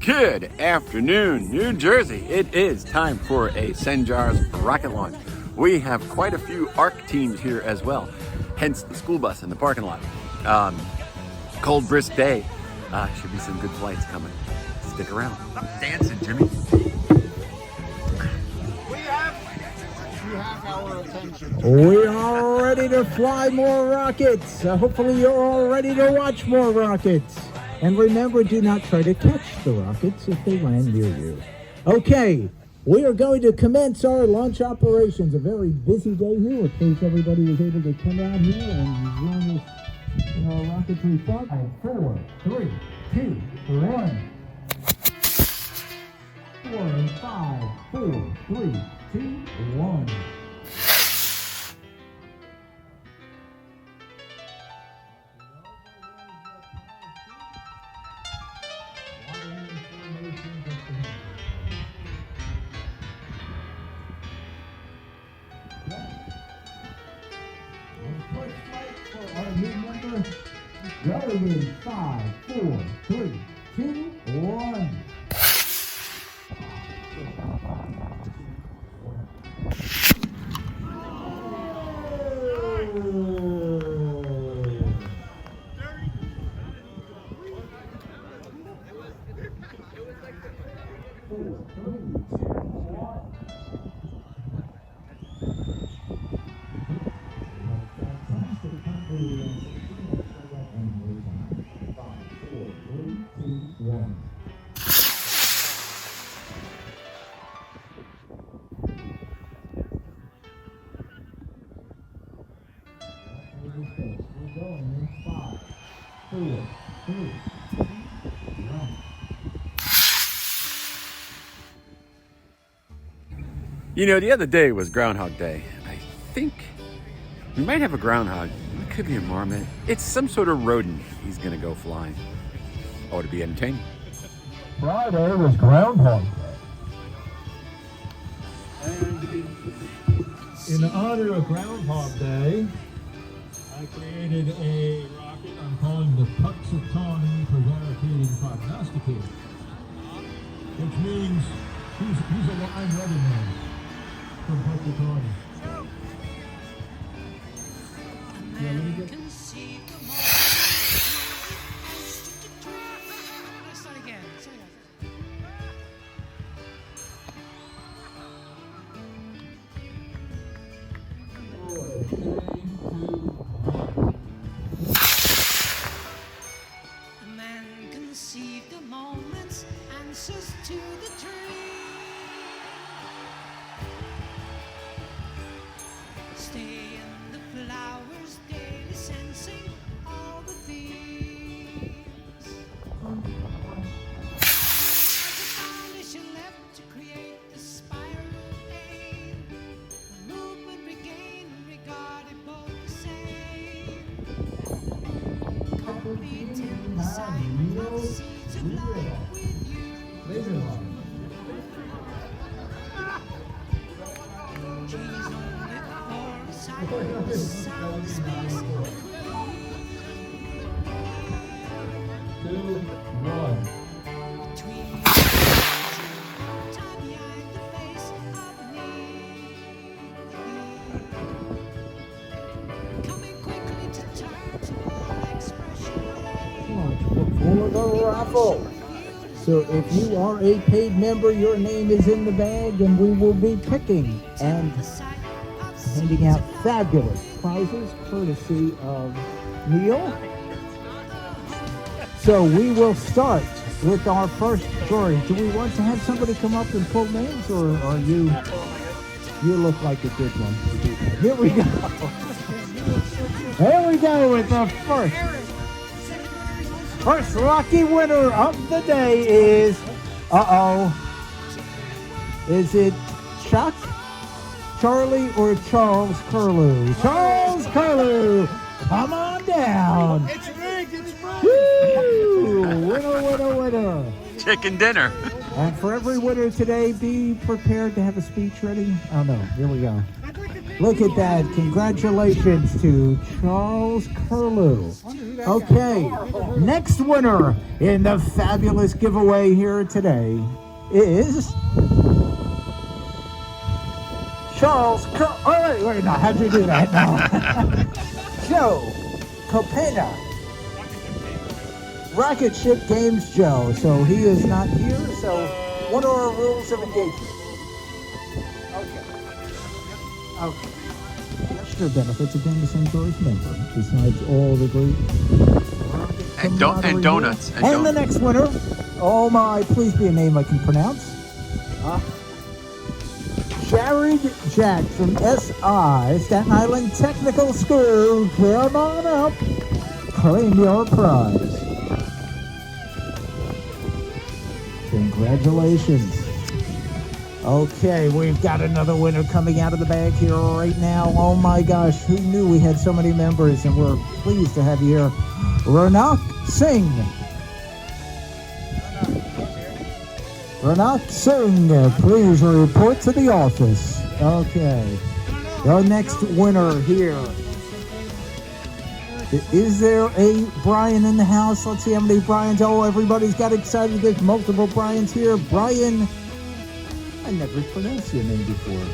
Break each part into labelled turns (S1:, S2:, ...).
S1: Good afternoon, New Jersey. It is time for a CENJARS rocket launch. We have quite a few ARC teams here as well, hence the school bus in the parking lot. Cold, brisk day. Should be some good flights coming. Stick around. Stop dancing, Jimmy.
S2: We have our attention.
S3: We are ready to fly more rockets. Hopefully you're all ready to watch more rockets. And remember, do not try to catch the rockets if they land near you. Okay, we are going to commence our launch operations. A very busy day here. We're pleased everybody was able to come out here and join us in our rocketry fun. 4, 3, 2, 1. 4 and 5, 4, 3, 2, 1. Going in 5, 4, 3, 2, 1.
S1: You know, the other day was Groundhog Day. I think we might have a groundhog. It could be a marmot. It's some sort of rodent. He's gonna go flying. Ought to be entertaining.
S3: Friday was Groundhog Day. And in honor of Groundhog Day, I created a rocket I'm calling the Puxatawny Prevaricating Prognosticator, which means he's a line ready man from Puxatawny. Yeah, let me get...
S4: To the tree, stay in the flowers, daily sensing all the themes. As the foundation left to create the spiral aim, the movement regained and regarded both the same. Complete in the sign of seeds of life with you.
S3: Laser line. For the raffle. So if you are a paid member, your name is in the bag, and we will be picking and handing out fabulous prizes courtesy of Neil. So we will start with our first story. Do we want to have somebody come up and pull names, or are you? You look like a good one. Here we go. Here we go with the first lucky winner of the day is. Is it Chuck, Charlie, or Charles Curlew? Charles Curlew, come on down.
S2: It's rigged. It's rigged.
S3: Woo! Winner, winner, winner.
S1: Chicken dinner.
S3: And for every winner today, be prepared to have a speech ready. Oh no, here we go. Look at that. Congratulations to Charles Curlew. Okay, next winner in the fabulous giveaway here today is Charles Curlew. Oh, wait, no, how'd you do that? No. Joe Copena. Rocket Ship Games Joe. So he is not here, so what are our rules of engagement? Okay. Extra benefits of being a CENJARS member, besides all the great
S1: And donuts.
S3: And the next winner, oh my, please be a name I can pronounce. Jared Jack from SI, Staten Island Technical School. Come on up. Claim your prize. Congratulations. Okay, we've got another winner coming out of the bag here right now. Oh my gosh, who knew we had so many members, and we're pleased to have you here. Ranak Singh. Ranak Singh, please report to the office. Okay, the next winner here. Is there a Brian in the house? Let's see how many Brians. Oh, everybody's got excited. There's multiple Brians here. Brian, I never pronounced your name before.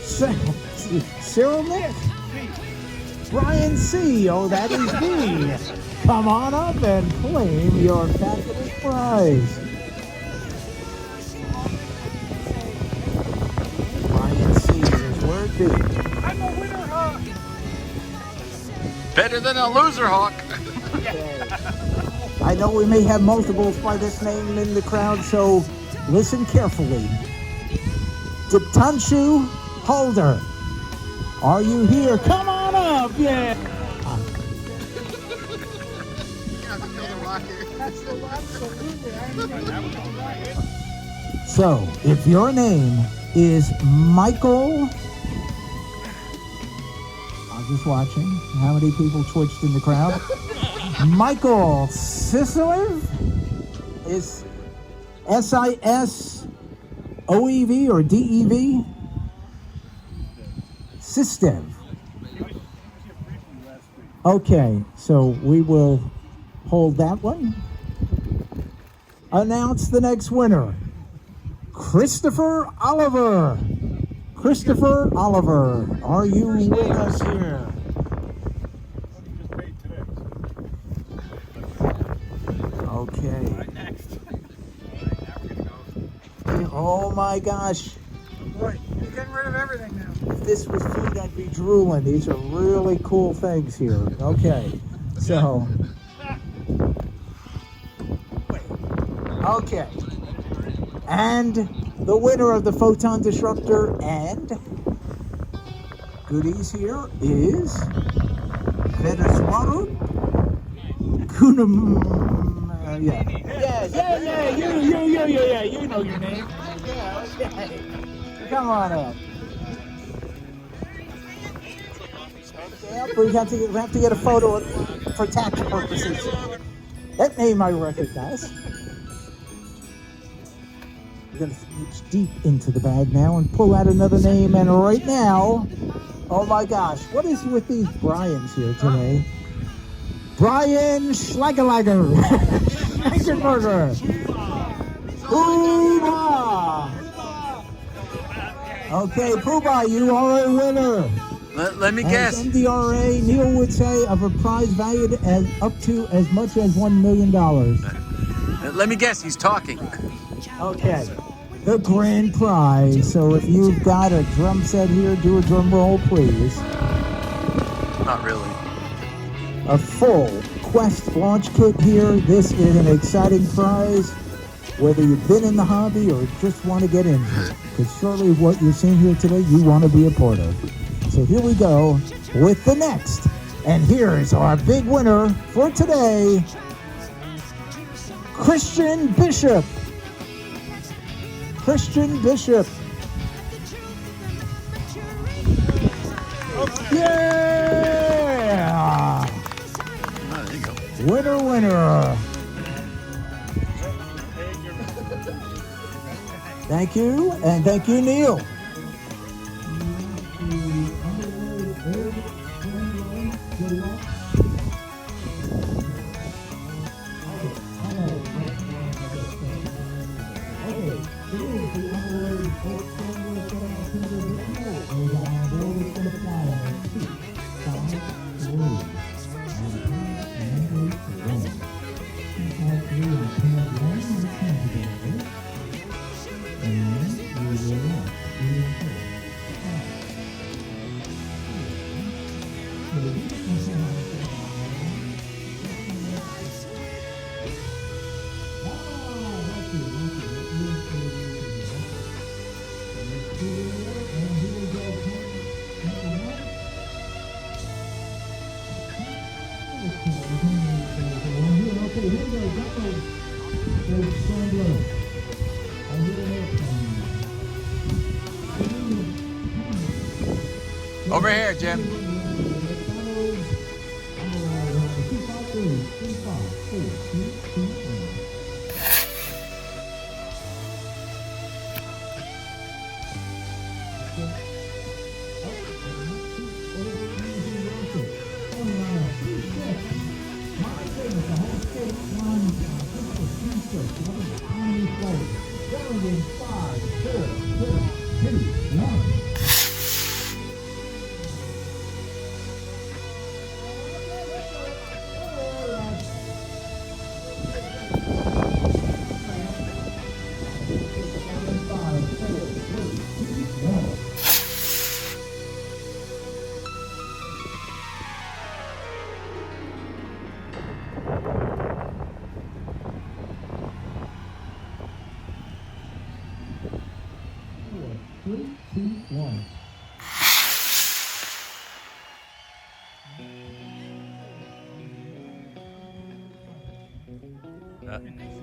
S3: Cyril Nick. Brian C. Oh, that is me. Come on up and claim your fabulous prize. Brian C. is where it be.
S2: I'm a winner, huh?
S1: Better than a loser, Hawk.
S3: I know we may have multiples by this name in the crowd, so listen carefully. Diptanshu Holder, are you here? Come on up, yeah. So, if your name is Michael, I'm just watching how many people twitched in the crowd. Michael Sislev is SISOEV or DEV? Sistev. Okay, so we will hold that one. Announce the next winner. Christopher Oliver. Christopher Oliver, are you with us here? Okay. Oh my gosh.
S2: Boy, you're getting rid of everything now.
S3: If this was food, I'd be drooling. These are really cool things here. Okay. So. Okay. And the winner of the Photon Disruptor and goodies here is Vedaswaru Kunam. Yeah, you know your name. Yeah, okay. Come on up. Yep, we have to get a photo for tax purposes. That name I recognize. We're going to reach deep into the bag now and pull out another name. And right now, oh my gosh, what is with these Brians here today? Brian Schlagerlager. Schlagerburger. Poobah. Okay, Poobah, you are a winner.
S1: Let me guess.
S3: As MDRA, Neil would say, of a prize valued as up to as much as $1 million.
S1: Let me guess, he's talking.
S3: Okay, the grand prize. So if you've got a drum set here, do a drum roll, please.
S1: Not really.
S3: A full Quest launch kit here. This is an exciting prize, whether you've been in the hobby or just want to get into it. Because surely what you're seeing here today, you want to be a part of. So here we go with the next. And here's our big winner for today, Christian Bishop. Christian Bishop. Yeah!
S1: Oh, there you go.
S3: Winner, winner. Thank you, and thank you, Neil.
S1: Over here, Jim.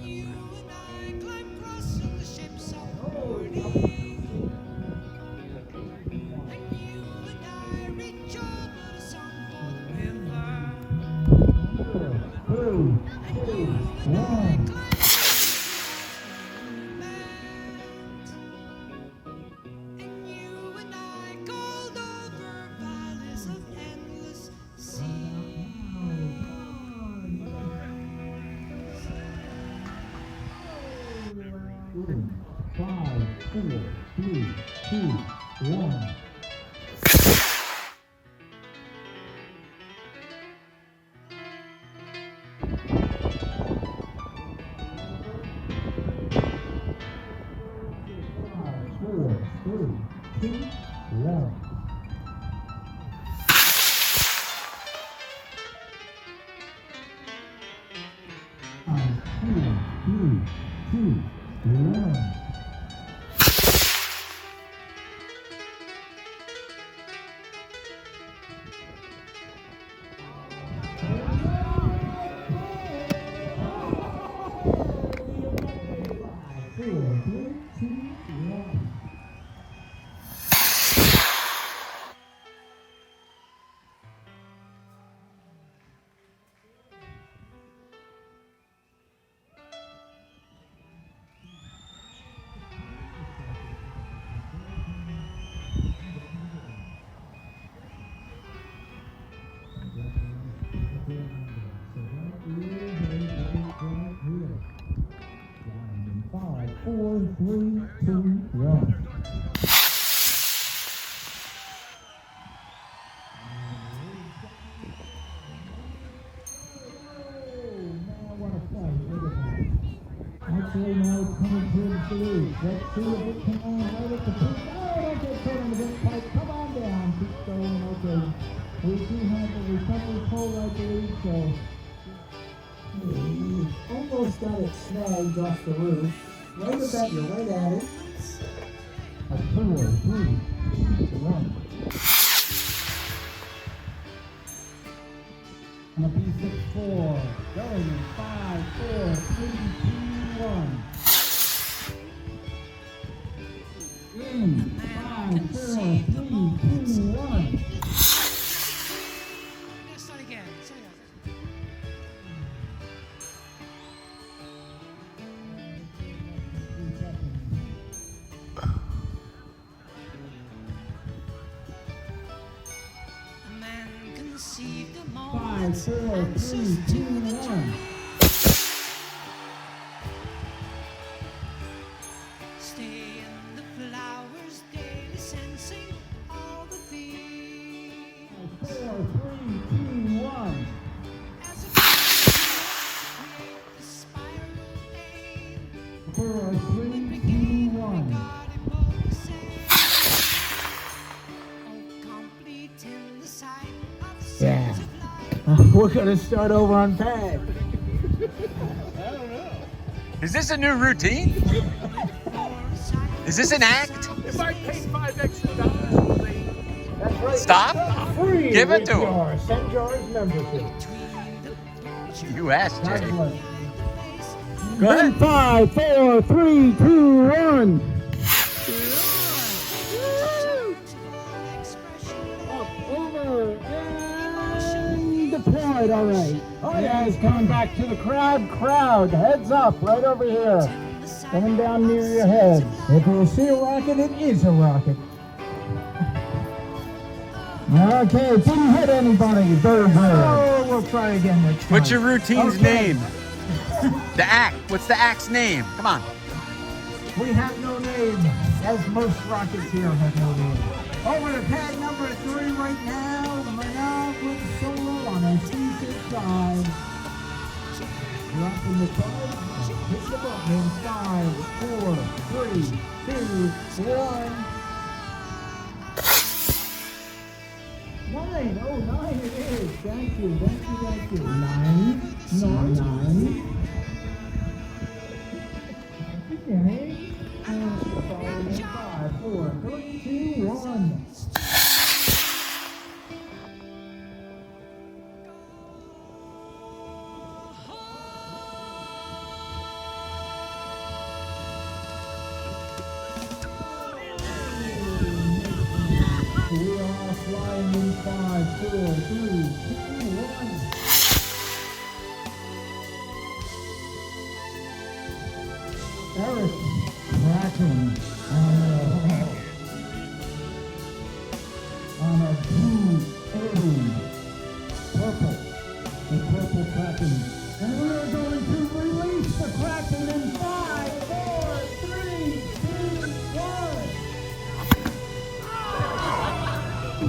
S4: You and I climb across the ships of morning. And you and I reach over the Sunford River. And you and I climb and you and I called over valleys of endless sea.
S3: 5, 4, 3, 2, 1. Actually, now it's coming towards the roof. Let's see if it can on right at the peak. Oh, don't get caught on the big pipe. Come on down. Keep going. Okay. We do have a recovery pole, I believe, so Almost got it snagged off the roof. Right about, you're right at it. A 4, 3, 2, 1. And a B6-4. Going in 5, 4, 3, 2, 1. In 5, 4, 3, 2, 1.
S4: Let's start again. Start again.
S3: 5, 4, 3, 2, 1.
S4: Stay in the flowers daily, sensing all the feet.
S3: 4, 3, 2, 1.
S4: As a the spiral pain,
S3: 4, 3, 2, 1.
S4: God in both the same. Oh, complete in the sight of the
S3: Yeah.
S4: sense of life.
S3: We're going to start over on pad.
S1: Is this a new routine? Is this an act?
S2: If I paid $5 extra,
S3: That's right.
S1: Stop?
S3: Free
S1: Give it
S3: with
S1: to 'em.
S3: your CENJARS membership.
S1: You asked,
S3: God
S1: Jay.
S3: bless.
S1: Go ahead.
S3: 5, 4, 3, 2, 1. Over and deployed. All right. Oh, yeah, he's coming back to the crowd. Heads up, right over here. Coming down near your head. If you see a rocket, it is a rocket. Okay, it didn't hit anybody. Very good. Oh, we'll try again next time.
S1: What's your routine's
S3: Okay.
S1: name? The act. What's the act's name? Come on.
S3: We have no name, as most rockets here have no name. Over to pad number 3 right now. Manal with solo on a C65. Dropping the card. Hit the button in 5, 4, 3, 2, 1. 9. Oh, 9 it is. Thank you. 9. No, 9. Okay. And following in 5, 4, 3, 2, 1. We are flying in 5, 4, 3, 2, 1. Eric cracking on a blue, purple, the purple kraken. And we are going to release the kraken in 5, 4, 3, 2, 1.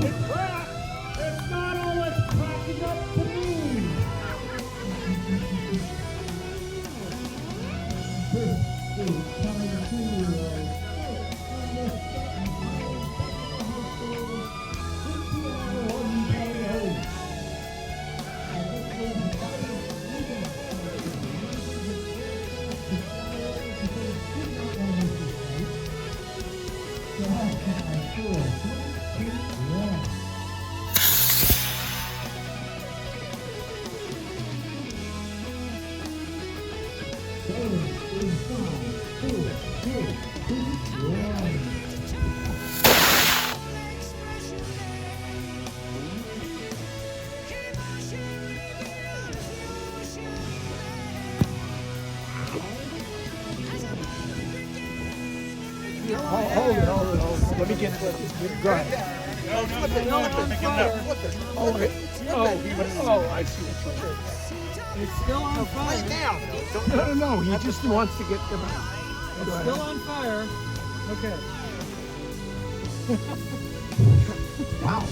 S3: It's cracked. It's not all it's cracking up to be. This is coming to
S2: Hold it. Let me get it. Go ahead. Oh, I see.
S3: It's still on fire.
S2: No, he just wants to get them out.
S3: It's still on fire. Okay.
S2: Wow.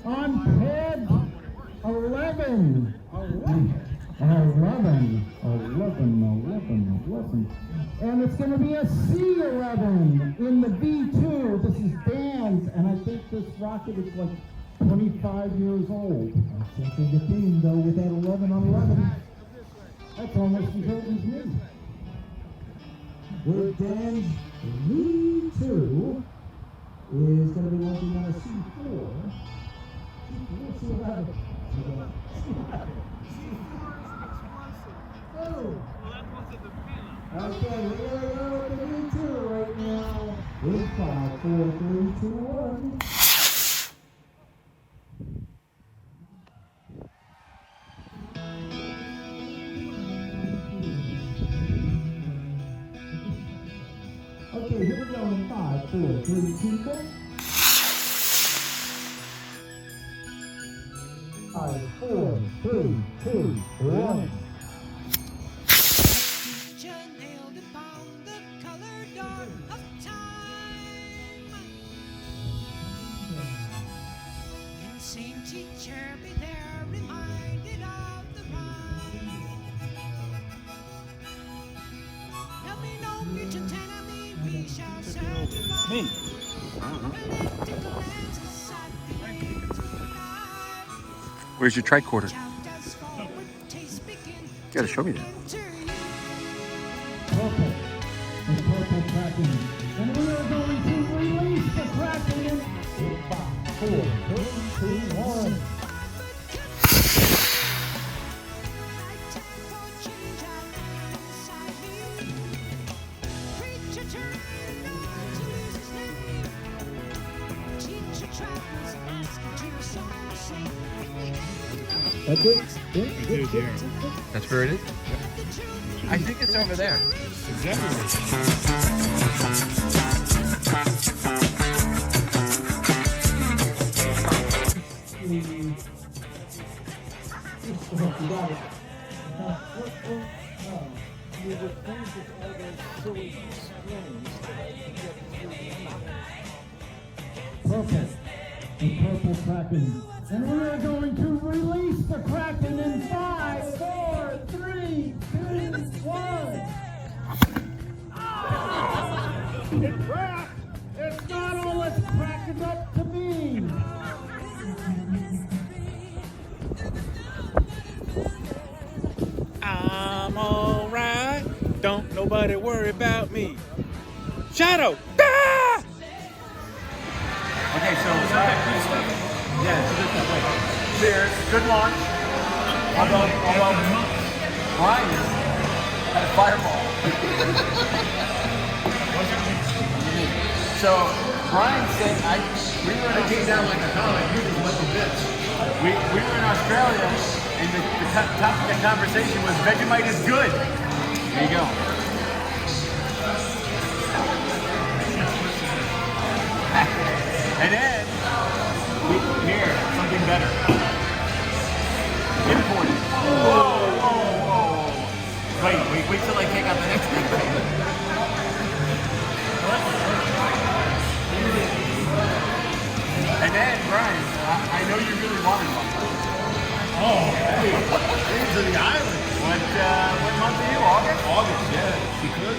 S3: on pad 11. 11. And it's going to be a C11 in the V2. This is Dan's, and I think this rocket is like 25 years old. That's something to theme, though, with that 11 on 11. That's almost as old as me. With Dan's V2 is going to be working on a C4. C11. Oh. Okay, here we go with the V2 right now. In 5, 4, 3, 2, 1. Okay, here we go in 5, 4, 3, 2, 1. 5, 4, 3, 2, 1.
S4: Nailed upon the colored door of time. Insane teacher, be there, reminded of the rhyme. There'll be no mutant enemy, we shall survive.
S1: Me.
S4: Political and society tonight.
S1: Where's your tricorder?
S4: Chapters forward, taste begin.
S1: You gotta show me that.
S3: Purple. The purple Kraken. And we are going to release the Kraken in 5, 4, 3, 2, 1. That's it? Yeah.
S1: That's where it is? I think it's over there.
S3: Purple. The purple Kraken. And we are going to release the Kraken in 5, 4, 3, 2, 1. It cracked! It's not all it's cracking up to be!
S5: I'm alright. Don't nobody worry about me. Shadow! Ah!
S1: Okay, so yeah, it's a good thing. Cheers. Good launch. Although Brian had a fireball. So Brian said, I came down like a comet. You just went to bits. We were in Australia, and the topic of the conversation was Vegemite is good. There you go. And then, here, something better. Imported. Whoa. Wait till I take out the next big thing. And then, Brian, I know you really wanted one. Oh, hey, to the island. What month are you? August? August, yeah. She could.